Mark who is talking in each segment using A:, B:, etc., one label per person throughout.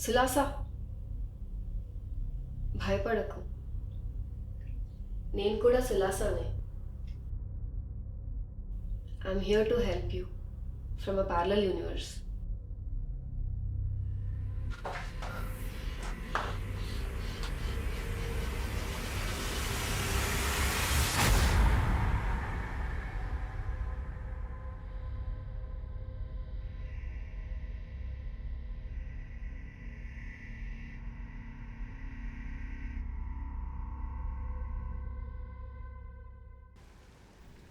A: సులాసా, భయపడకు. నేను కూడా సులాసానే. I'm here to help you from a parallel universe.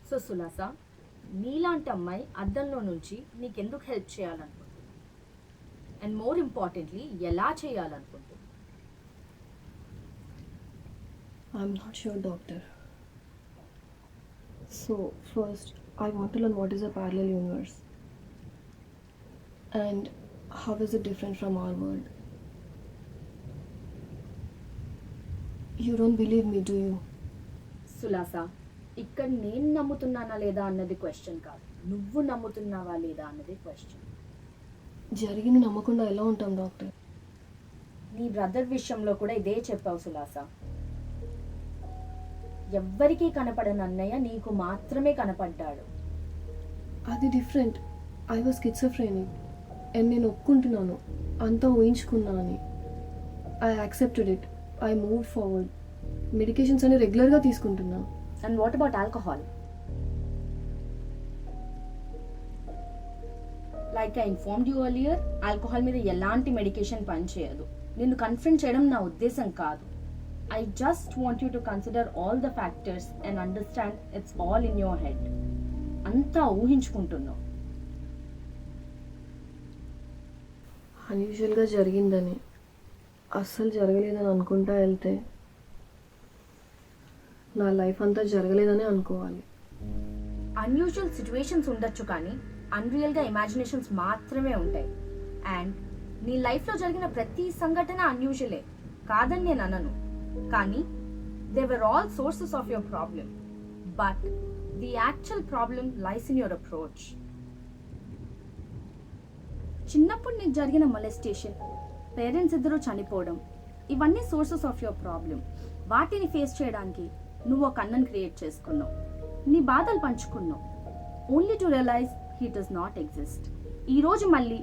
B: So Sulasa, నీలాంటి అమ్మాయి అద్దంలో నుంచి నీకెందుకు హెల్ప్ చేయాలనుకుంటుంది, అండ్ మోర్ ఇంపార్టెంట్లీ ఎలా చేయాలనుకుంటుంది?
A: I'm not sure, doctor. So, first, I want to learn what is a parallel universe and how is it different from our world. You don't believe me, do you?
B: సులాస, ఇక్కడ నేను నమ్ముతున్నానా లేదా అన్నది question కాదు, నువ్వు నమ్ముతున్నావా లేదా అన్నది క్వశ్చన్.
A: జరిగింది నమ్మకుండా ఎలా ఉంటాం డాక్టర్?
B: నీ బ్రదర్ విషయంలో కూడా ఇదే చెప్పావు సులాస. ఎవ్వరికీ కనపడని అన్నయ్య నీకు మాత్రమే కనపడ్డాడు.
A: అది different. I was schizophrenic and నేను ఒప్పుకుంటున్నాను అంతా ఊహించుకున్నా అని. I accepted it. I move forward. Medications అన్ని రెగ్యులర్గా తీసుకుంటున్నా.
B: And what about alcohol? Like I informed you earlier, alcohol మీద ఎలాంటి మెడికేషన్ పనిచేయదు. నిన్ను కన్ఫ్రంట్ చేయడం నా ఉద్దేశం కాదు. I just want you to consider all the factors and understand it's all in your head. అంతా ఊహించుకుంటున్నావు.
A: అన్యూజువల్గా జరిగిందని, అస్సలు జరగలేదని అనుకుంటా వెళ్తే నా లైఫ్ అంతా జరగలేదని అనుకోవాలి.
B: అన్యూజువల్ సిచ్యువేషన్స్ ఉండొచ్చు, కానీ అన్రియల్గా ఇమాజినేషన్స్ మాత్రమే ఉంటాయి. అండ్ నీ లైఫ్లో జరిగిన ప్రతి సంఘటన అన్యూజువలే కాదని నేను అనను, కానీ they were all sources of your problem, but the actual problem lies in your approach. చిన్నప్పుడు నీకు జరిగిన మొలెస్టేషన్, పేరెంట్స్ ఇద్దరు చనిపోవడం, ఇవన్నీ సోర్సెస్ ఆఫ్ యువర్ ప్రాబ్లం. వాటిని ఫేస్ చేయడానికి నువ్వు ఒక అన్నను క్రియేట్ చేసుకున్నావు, నీ బాధలు పంచుకున్నావు, only to realise he does not exist. ఈరోజు మళ్ళీ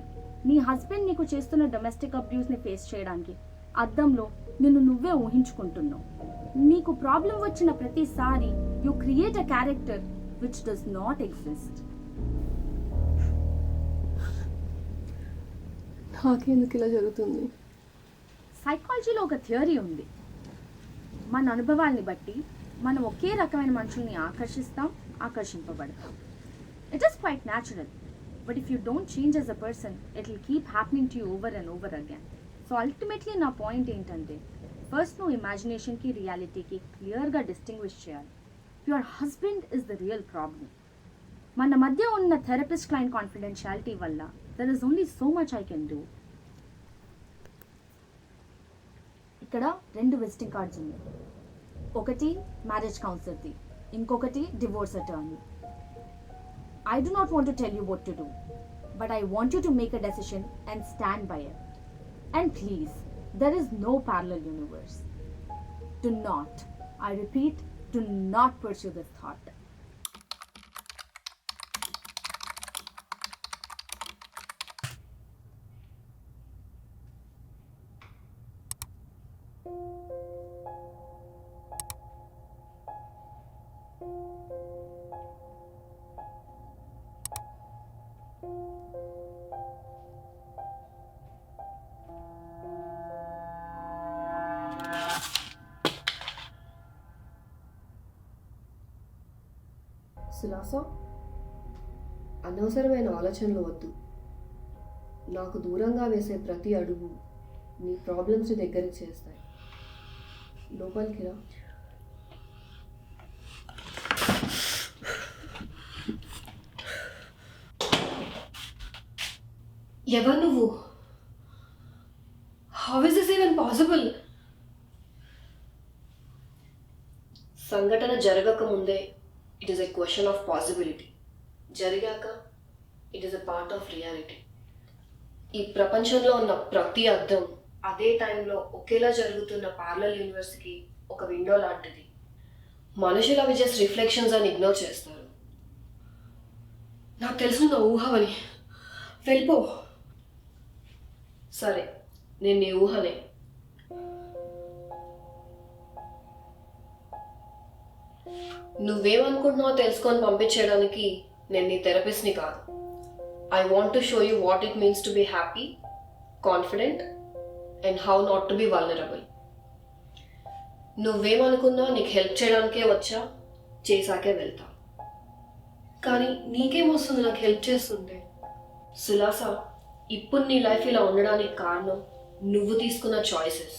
B: నీ హస్బెండ్ నీకు చేస్తున్న డొమెస్టిక్ అబ్యూస్ని ఫేస్ చేయడానికి అద్దంలో నిన్ను నువ్వే ఊహించుకుంటున్నావు. నీకు ప్రాబ్లం వచ్చిన ప్రతిసారి you create a character which does not exist.
A: నాకెందుకు ఇలా జరుగుతుంది?
B: సైకాలజీలో ఒక థియరీ ఉంది. మన అనుభవాల్ని బట్టి మనం ఒకే రకమైన మనుషుల్ని ఆకర్షిస్తాం, ఆకర్షింపబడతాం. It is quite natural, but if you don't change as a person it will keep happening to you over and over again. So ultimately నా పాయింట్ ఏంటంటే, ఫస్ట్ నువ్వు ఇమాజినేషన్కి రియాలిటీకి క్లియర్గా డిస్టింగ్విష్ చేయాలి. Your husband is the real problem. మన మధ్య ఉన్న థెరపిస్ట్ క్లయింట్ కాన్ఫిడెన్షియాలిటీ వల్ల there is only so much I can do. ఇక్కడ 2 విజిటింగ్ కార్డ్స్ ఉన్నాయి. ఒకటి మ్యారేజ్ కౌన్సిలర్ది, ఇంకొకటి divorce attorney. I do not want to tell you what to do, but I want you to make a decision and stand by it. And please, there is no parallel universe. Do not, I repeat, do not pursue this thought.
A: సులాస, అనవసరమైన ఆలోచనలు వద్దు. నాకు దూరంగా వేసే ప్రతి అడుగు నీ ప్రాబ్లమ్స్ని దగ్గరికి చేస్తాయి. లోపలికి రా. ఎవరు నువ్వు? How is this even possible? సంఘటన జరగక ముందే it is a question of possibility. జరిగాక it is a part of reality. ఈ ప్రపంచంలో ఉన్న ప్రతి అద్దం అదే టైంలో ఒకేలా జరుగుతున్న ప్యారలల్ యూనివర్స్కి ఒక విండో లాంటిది. మనుషులు అవి జస్ట్ రిఫ్లెక్షన్స్ అని ఇగ్నోర్ చేస్తారు. నాకు తెలుసు నా ఊహవని, వెళ్ళిపో. సరే, నేను నీ ఊహనే. నువ్వేమనుకుంటున్నావో తెలుసుకొని పంపించేయడానికి నేను నీ థెరపిస్ట్ని కాదు. I want to show you what it means to be happy, confident and how not to be vulnerable. నువ్వేమనుకున్నా నీకు హెల్ప్ చేయడానికే వచ్చా, చేశాకే వెళ్తా. కానీ నీకేమొస్తుంది నాకు హెల్ప్ చేస్తుంటే? సులాస, ఇప్పుడు నీ లైఫ్ ఇలా ఉండడానికి కారణం నువ్వు తీసుకున్న చాయిసెస్.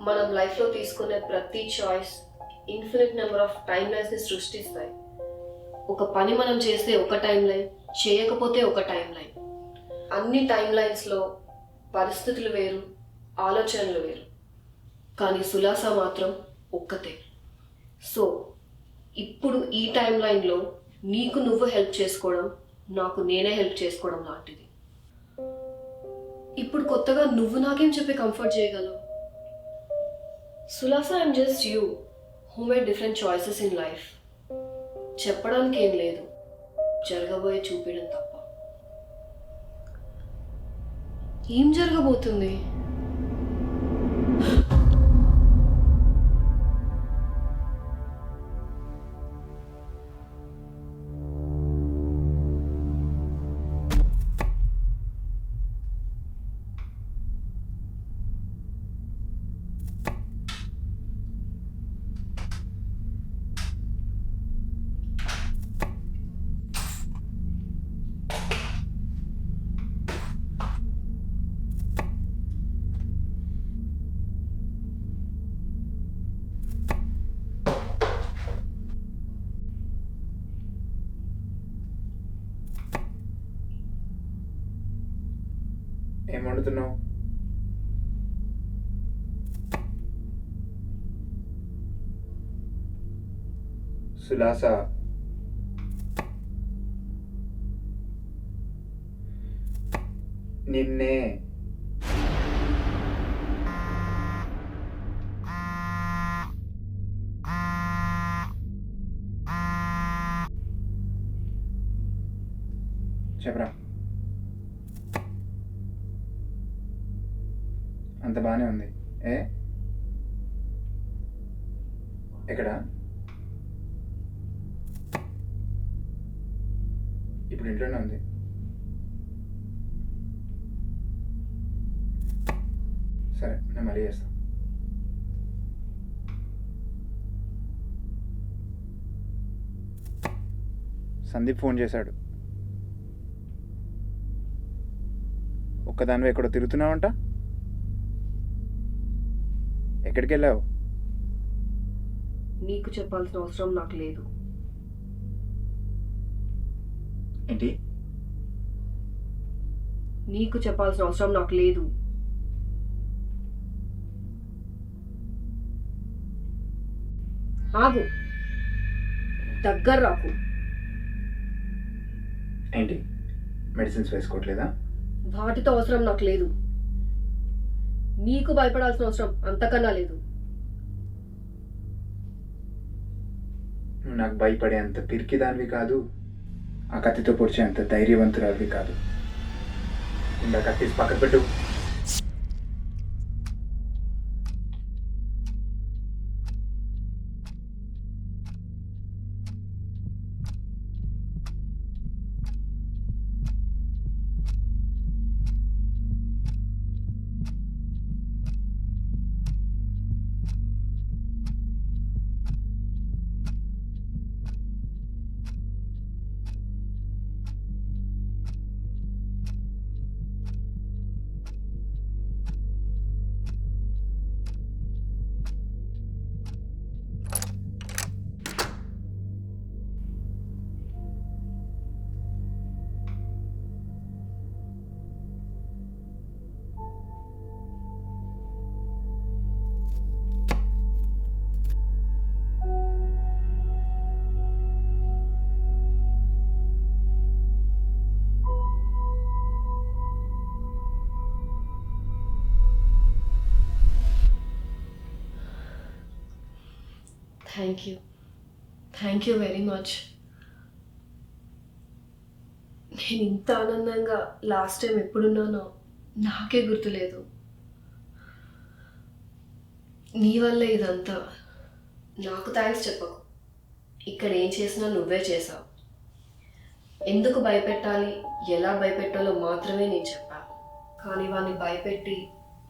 A: మనం లైఫ్లో తీసుకునే ప్రతి choice infinite number of time లైన్స్ని సృష్టిస్తాయి. ఒక పని మనం చేస్తే ఒక టైం లైన్, చేయకపోతే ఒక టైం లైన్. అన్ని టైం లైన్స్లో పరిస్థితులు వేరు, ఆలోచనలు వేరు. కానీ సులాస మాత్రం ఒక్కతే. సో ఇప్పుడు ఈ టైం లైన్లో నీకు నువ్వు హెల్ప్ చేసుకోవడం, నాకు నేనే హెల్ప్ చేసుకోవడం లాంటిది. ఇప్పుడు కొత్తగా నువ్వు నాకేం చెప్పి కంఫర్ట్ చేయగలవు? సులాస, I'm just you who made different choices in life. చెప్పడానికి ఏం లేదు, జరగబోయే చూపించడం తప్ప. ఏం జరగబోతుంది?
C: ఏం వండుతున్నావు? సులాస, నిన్నే. చెప్పరా. అంత బాగానే ఉంది. ఎక్కడ? ఇప్పుడు ఇంట్లోనే ఉంది. సరే, నేను మళ్ళీ చేస్తాను. సందీప్ ఫోన్ చేశాడు. ఒక్కదానివి ఎక్కడో తిరుగుతున్నావంట? ఎక్కడికి వెళ్ళావు?
A: నీకు చెప్పాల్సిన అవసరం నాకు లేదు.
C: ఏంటి?
A: నీకు చెప్పాల్సిన అవసరం నాకు లేదు. ఆగు, దగ్గర రాకు.
C: ఏంటి, మెడిసిన్స్ వేసుకోవట్లేదా?
A: వాటితో అవసరం నాకు లేదు. నీకు భయపడాల్సిన అవసరం అంతకన్నా లేదు.
C: నువ్వు నాకు భయపడే అంత పిరికిదానివి కాదు, ఆ కత్తితో పొడిచే అంత ధైర్యవంతురాలివి కాదు. ఇందా కత్తి పక్కన పెట్టు.
A: Thank you very much. నేను ఇంత ఆనందంగా లాస్ట్ టైం ఎప్పుడున్నానో నాకే గుర్తులేదు. నీ వల్లే ఇదంతా. నాకు థ్యాంక్స్ చెప్పకు. ఇక్కడ ఏం చేసినా నువ్వే చేసావు. ఎందుకు భయపెట్టాలి, ఎలా భయపెట్టాలో మాత్రమే నేను చెప్పాను. కానీ వాడిని భయపెట్టి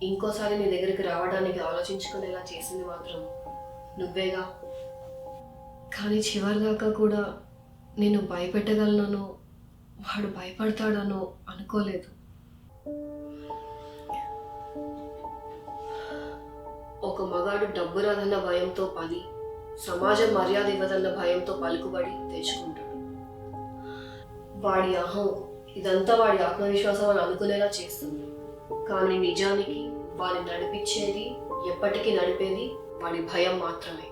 A: ఇంకోసారి నీ దగ్గరికి రావడానికి ఆలోచించుకునేలా చేసింది మాత్రం నువ్వేగా. కానీ చివరిదాకా కూడా నేను భయపెట్టగలనో వాడు భయపడతాడనో అనుకోలేదు. ఒక మగాడు డబ్బు రాదన్న భయంతో పని, సమాజం మర్యాద ఇవ్వదన్న భయంతో పలుకుబడి తెచ్చుకుంటాడు. వాడి అహం ఇదంతా వాడి ఆత్మవిశ్వాసం అని అనుకునేలా చేస్తుంది. కానీ నిజానికి వాడిని నడిపించేది, ఎప్పటికీ నడిపేది వాడి భయం మాత్రమే.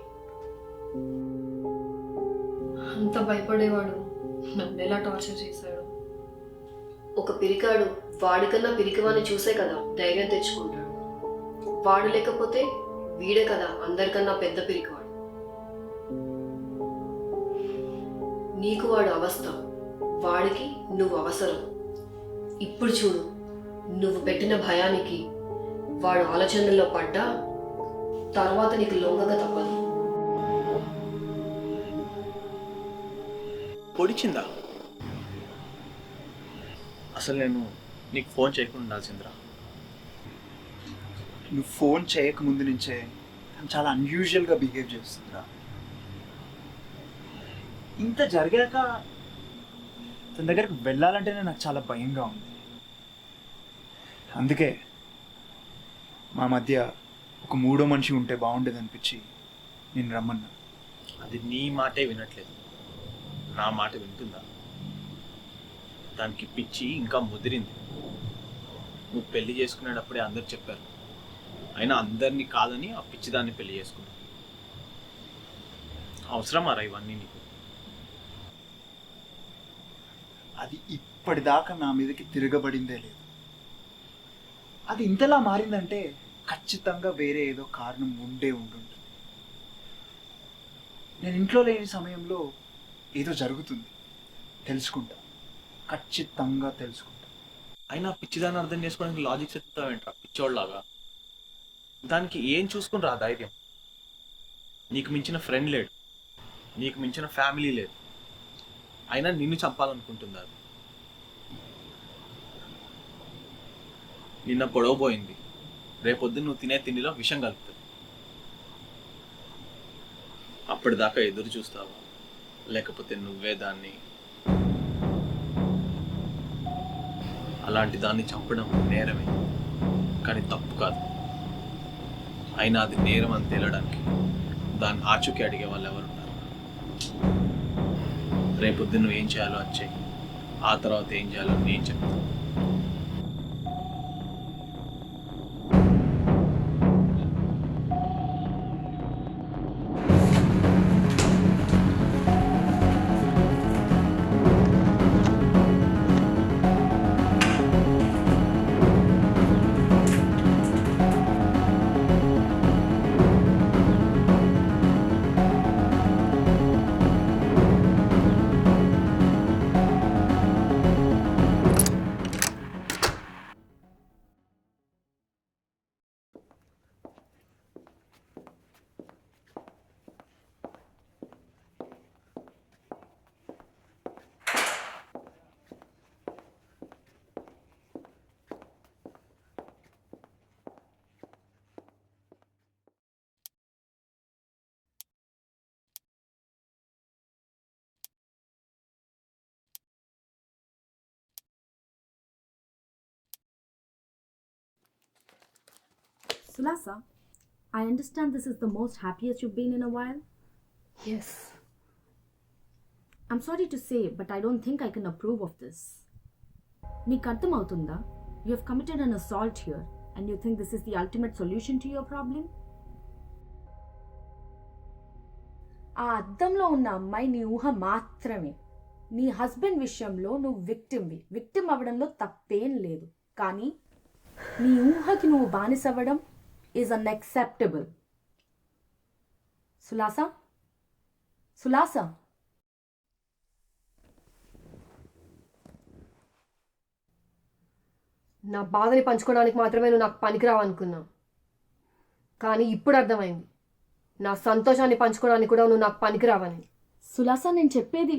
A: అంత భయపడేవాడు నన్నెలా టార్చర్ చేశాడు. ఒక పిరికాడు వాడికన్నా పిరికివాడిని చూసే కదా ధైర్యం తెచ్చుకుంటాడు. వాడు లేకపోతే వీడే కదా అందరికన్నా పెద్ద పిరికివాడు. నీకు వాడు అవస్థ, వాడికి నువ్వు అవసరం. ఇప్పుడు చూడు, నువ్వు పెట్టిన భయానికి వాడు ఆలోచనల్లో పడ్డా తర్వాత నీకు లొంగక తప్పదు.
D: పొడిచిందా? అసలు నేను నీకు ఫోన్ చేయకుండా ఉండాల్సిందిరా.
E: నువ్వు ఫోన్ చేయకముందు నుంచే చాలా అన్యూజువల్గా బిహేవ్ చేస్తుందిరా. ఇంత జరిగాక తన దగ్గరికి వెళ్ళాలంటేనే నాకు చాలా భయంగా ఉంది. అందుకే మా మధ్య ఒక మూడో మనిషి ఉంటే బాగుండేది అనిపించి నేను రమ్మన్నా.
D: అది నీ మాటే వినట్లేదు, నా మాట వింటుందా? దానికి పిచ్చి ఇంకా ముదిరింది. నువ్వు పెళ్లి చేసుకునేటప్పుడే అందరు చెప్పారు, అయినా అందరినీ కాదని ఆ పిచ్చిదాన్ని పెళ్లి చేసుకున్నావు. అవసరమారా ఇవన్నీ నీకు?
E: అది ఇప్పటిదాకా నా మీదకి తిరగబడిందే లేదు. అది ఇంతలా మారిందంటే ఖచ్చితంగా వేరే ఏదో కారణం ఉండుంటుంది. నేను ఇంట్లో లేని సమయంలో ఏదో జరుగుతుంది, తెలుసుకుంటా, ఖచ్చితంగా తెలుసుకుంటా.
D: అయినా పిచ్చిదాన్ని అర్థం చేసుకోవడానికి లాజిక్స్ ఎత్తుతావేంట్రా పిచ్చోళ్ళలాగా? దానికి ఏం చూసుకుని రా ధైర్యం? నీకు మించిన ఫ్రెండ్ లేడు, నీకు మించిన ఫ్యామిలీ లేదు, అయినా నిన్ను చంపాలనుకుంటుంది అది. నిన్న గొడవ పోయింది, రేపొద్దు నువ్వు తినే తిండిలో విషం కలుపుతుంది. అప్పటిదాకా ఎదురు చూస్తావా, లేకపోతే నువ్వే దాన్ని? అలాంటి దాన్ని చంపడం నేరమే, కానీ తప్పు కాదు. అయినా అది నేరం అని తేలడానికి దాన్ని ఆచూకీ అడిగే వాళ్ళు ఎవరున్నారు? రేపొద్దు నువ్వు ఏం చేయాలో అది చెయ్యి, ఆ తర్వాత ఏం చేయాలో నేను చెప్తాను.
B: Sulasa, I understand this is the most happiest you've been in a while.
A: Yes.
B: I'm sorry to say, but I don't think I can approve of this. Neeku ardhamautunda? You have committed an assault here, and you think this is the ultimate solution to your problem? ఆ అద్దంలో ఉన్న అమ్మాయి నీ ఊహ మాత్రమే. నీ husband విషయంలో నువ్వు విక్టిమ్ అవ్వడంలో తప్పేం లేదు. కానీ నీ ఊహకి నువ్వు బానిసవ్వడం ఈజ్ అన్ఎక్సెప్టబుల్. సులాసా, సులాస,
A: నా బాధని పంచుకోవడానికి మాత్రమే నువ్వు నాకు పనికిరావు అనుకున్నా, కానీ ఇప్పుడు అర్థమైంది నా సంతోషాన్ని పంచుకోవడానికి కూడా నువ్వు నాకు పనికిరావని.
B: సులాస, నేను చెప్పేది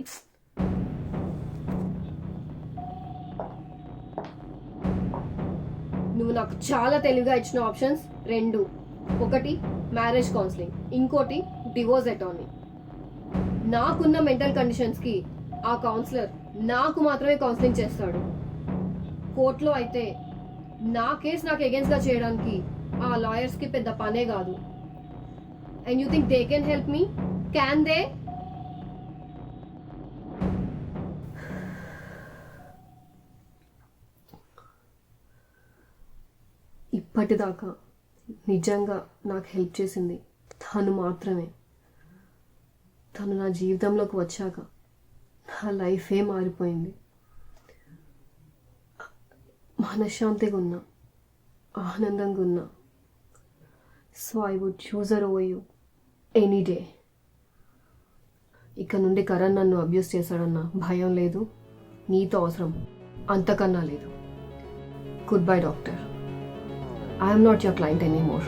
A: నువ్వు నాకు చాలా తెలివిగా ఇచ్చిన ఆప్షన్స్ రెండు. ఒకటి మ్యారేజ్ కౌన్సిలింగ్, ఇంకోటి డివోర్స్ అటార్నీ. నాకున్న మెంటల్ కండిషన్స్కి ఆ కౌన్సిలర్ నాకు మాత్రమే కౌన్సిలింగ్ చేస్తాడు. కోర్టులో అయితే నా కేసు నాకు అగేన్స్ట్గా చేయడానికి ఆ లాయర్స్కి పెద్ద పనే కాదు. And you think they can help me? Can they? ఇప్పటిదాకా నిజంగా నాకు హెల్ప్ చేసింది తను మాత్రమే. తను నా జీవితంలోకి వచ్చాక నా లైఫే మారిపోయింది. మనశ్శాంతిగా ఉన్నా, ఆనందంగా ఉన్నా. So I would choose her over you any day. ఇక నుండి కరణ్ నన్ను అబ్యూస్ చేశాడన్న భయం లేదు, నీతో అవసరం అంతకన్నా లేదు. Good bye doctor. I am not your client anymore.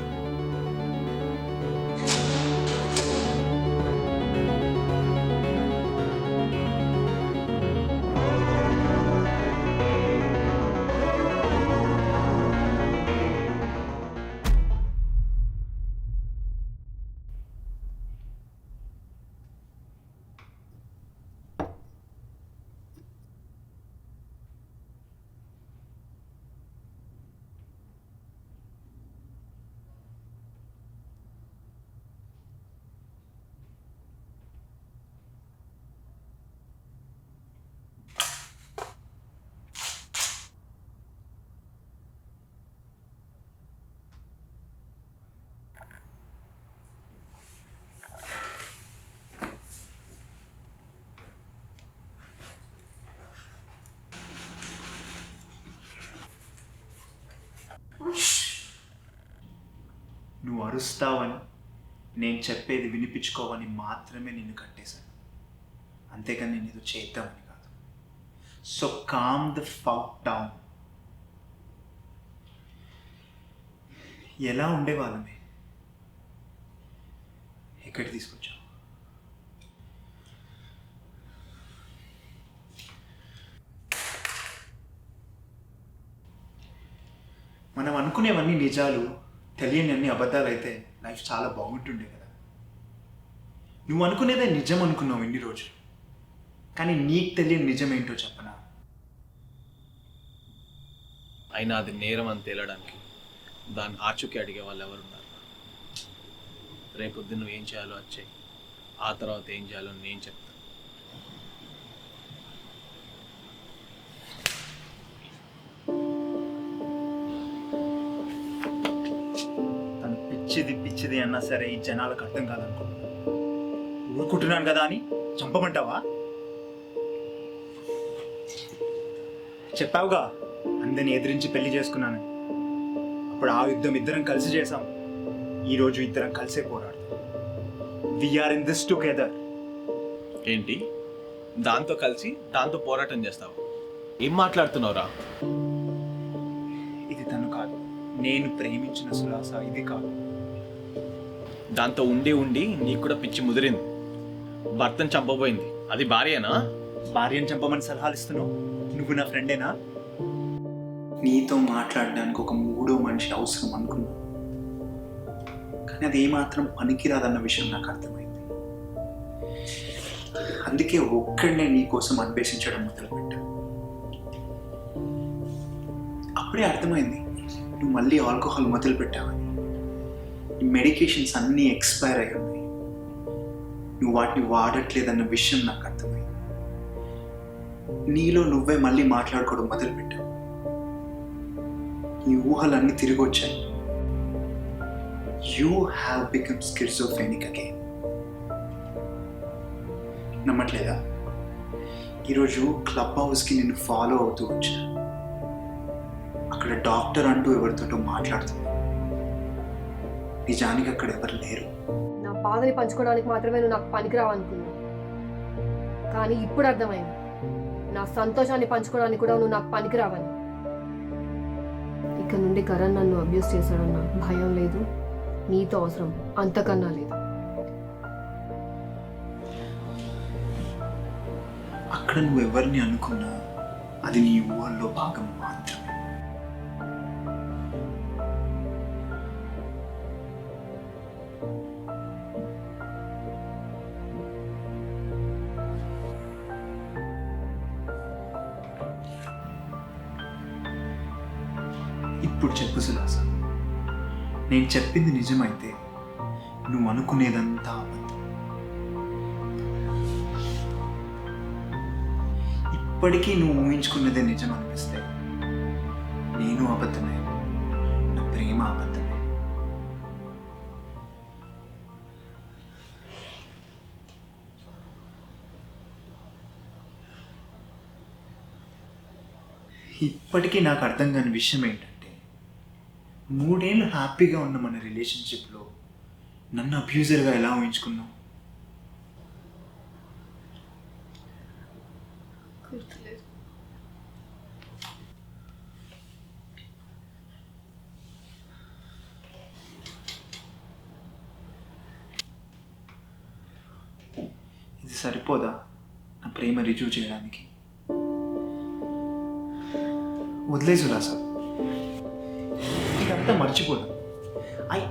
E: నువ్వు అరుస్తావని, నేను చెప్పేది వినిపించుకోవని మాత్రమే నిన్ను కట్టేశాను, అంతేకాని నేను ఏదో చేద్దామని కాదు. So calm the fuck down. ఎలా ఉండేవాళ్ళమే, ఎక్కడికి తీసుకొచ్చావు? మనం అనుకునేవన్నీ నిజాలు, తెలియని అన్ని అబద్ధాలు అయితే లైఫ్ చాలా బాగుంటుండే కదా. నువ్వు అనుకునేదే నిజం అనుకున్నావు ఇన్ని రోజులు, కానీ నీకు తెలియని నిజం ఏంటో చెప్పనా?
D: అయినా అది నేరం అని తేలడానికి దాన్ని ఆచూకీ అడిగే వాళ్ళు ఎవరున్నారు? రేపొద్దు నువ్వు ఏం చేయాలో అది చెయ్యి, ఆ తర్వాత ఏం చేయాలో నేను చెప్తాను.
E: తను పిచ్చిది అన్నా సరే ఈ జనాలకు అర్థం కాదనుకో. ఊరుకుంటున్నాను కదా అని చంపమంటావా? చెప్పావుగా అందరిని ఎదిరించి పెళ్లి చేసుకున్నాను. అప్పుడు ఆ యుద్ధం ఇద్దరం కలిసి చేసాం. ఈరోజు ఇద్దరం కలిసే పోరాడు. We're in this together.
D: ఏంటి దాంతో కలిసి దాంతో పోరాటం చేస్తావు? ఏం మాట్లాడుతున్నావురా?
E: ఇది తను కాదు, నేను ప్రేమించిన సులాస. ఇది కాదు.
D: దాంతో ఉండి ఉండి నీకు కూడా పిచ్చి ముదిరింది. భర్తను చంపబోయింది, అది భార్యనా?
E: భార్యను చంపమని సలహాలు ఇస్తున్నావు? నువ్వు నా ఫ్రెండేనా? నీతో మాట్లాడడానికి ఒక మూడో మనిషి అవసరం అనుకున్నా, కానీ అది ఏమాత్రం పనికిరాదన్న విషయం నాకు అర్థమైంది. అందుకే ఒక్కడనే నీ కోసం అన్వేషించడం మొదలుపెట్టా. అప్పుడే అర్థమైంది నువ్వు మళ్ళీ ఆల్కహాల్ మొదలు పెట్టావని. నీ మెడికేషన్స్ అన్నీ ఎక్స్పైర్ అయి ఉన్నాయి, నువ్వు వాటిని వాడట్లేదన్న విషయం నాకు అర్థమైంది. నీలో నువ్వే మళ్ళీ మాట్లాడుకోవడం మొదలుపెట్టావు. నీ ఊహలన్నీ తిరిగి వచ్చాయి. You have become schizophrenic again. నమ్మట్లేదా? ఈరోజు క్లబ్ హౌస్కి నిన్ను ఫాలో అవుతూ వచ్చా. అక్కడ డాక్టర్ అంటూ ఎవరితోటో మాట్లాడుతున్నా. నిజానికి అక్కడ ఎవరు లేరు.
A: నా బాధని పంచుకోవడానికి మాత్రమే నువ్వు నాకు పనికిరావు అనుకున్నా, కానీ ఇప్పుడు అర్థమైంది, నా సంతోషాన్ని పంచుకోవడానికి కూడా నువ్వు నాకు పనికిరావని. ఇక నుండి కరణ్ నన్ను అబ్యూస్ చేశాడన్న భయం లేదు, నీతో అవసరం అంతకన్నా లేదు.
E: అక్కడ నువ్వు ఎవరిని అనుకున్నా అది నీ ఊహల్లో భాగం మాత్రమే. ఇప్పుడు చెప్పు సులాస, నేను చెప్పింది నిజమైతే నువ్వు అనుకునేదంతా అబద్ధం. ఇప్పటికీ నువ్వు ఊహించుకున్నదే నిజం అనిపిస్తే నేను అబద్ధమే, నా ప్రేమ అబద్ధమే. ఇప్పటికీ నాకు అర్థం కాని విషయం ఏంటంటే, 3 ఏళ్ళు హ్యాపీగా ఉన్న మన రిలేషన్షిప్లో నన్ను అబ్యూజర్గా ఎలా ఊహించుకున్నావు?
A: గుర్తులేదు.
E: ఇది సరిపోదా నా ప్రేమ రుజువు చేయడానికి? వదిలే సులాస, ఇదంతా మర్చిపోదాం.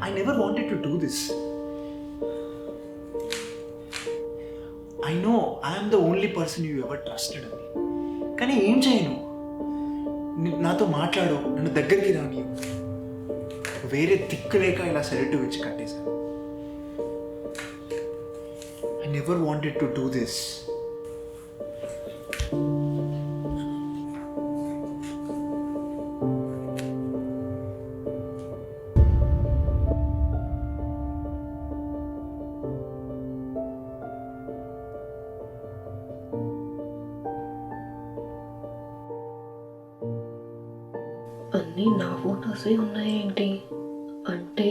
E: I never wanted to do this. I know I'm the only person you ever trusted అని. కానీ ఏం చేయను? నాతో మాట్లాడు, నన్ను దగ్గరికి రాని. వేరే దిక్కు లేక ఇలా సెలెక్టివ్ ఇచ్చి కట్టేశాను. I never wanted to do this.
A: అన్నీ నా ఫొటోసే ఉన్నాయేంటి? అంటే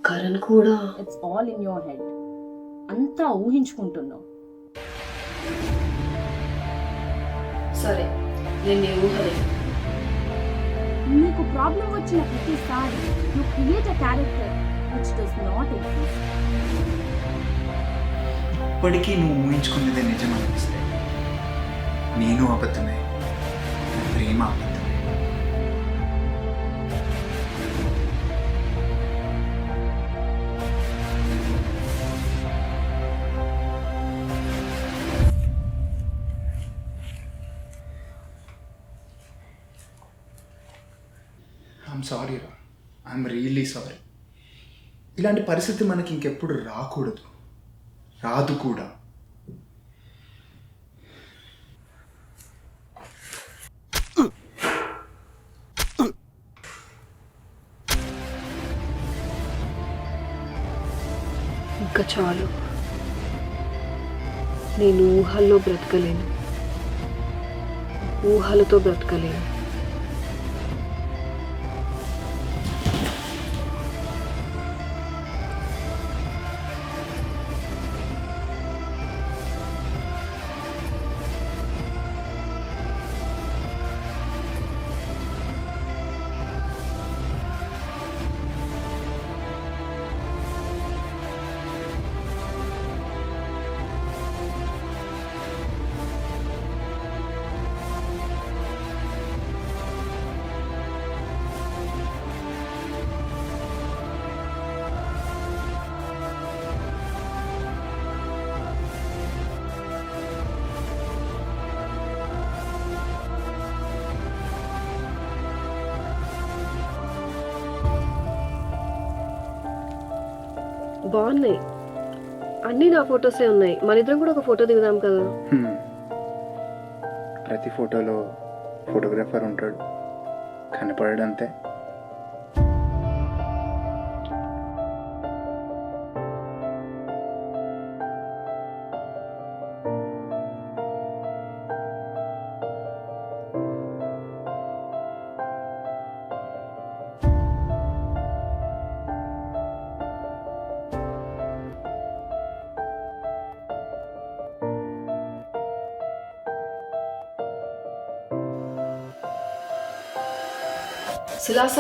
A: కరణ్ కూడా?
B: It's all in your head. అంతా ఊహించుకుంటున్నావు.
A: సరే, నేను నీ ఊహలే.
B: నీకు ప్రాబ్లం వచ్చిన ప్రతిసారి you create a character which does not exist.
E: ఇప్పటికీ నువ్వు ఊహించుకున్నదే నిజం అనిపిస్తే నేను అబద్ధమే, నా ప్రేమ అబద్ధమే. ఐఎమ్ సారీ రా, ఐఎమ్ రియల్లీ సారీ. ఇలాంటి పరిస్థితి మనకి ఇంకెప్పుడు రాకూడదు, రాదు కూడా.
A: ఇంకా చాలు. నేను ఊహల్లో బ్రతకలేను, ఊహలతో బ్రతకలేను. బాగున్నాయి, అన్నీ నా ఫొటోసే ఉన్నాయి. మన ఇద్దరం కూడా ఒక ఫోటో దిగుదాం కదా?
C: ప్రతి ఫోటోలో ఫోటోగ్రాఫర్ ఉంటాడు, కనపడడంతే.
A: సులాస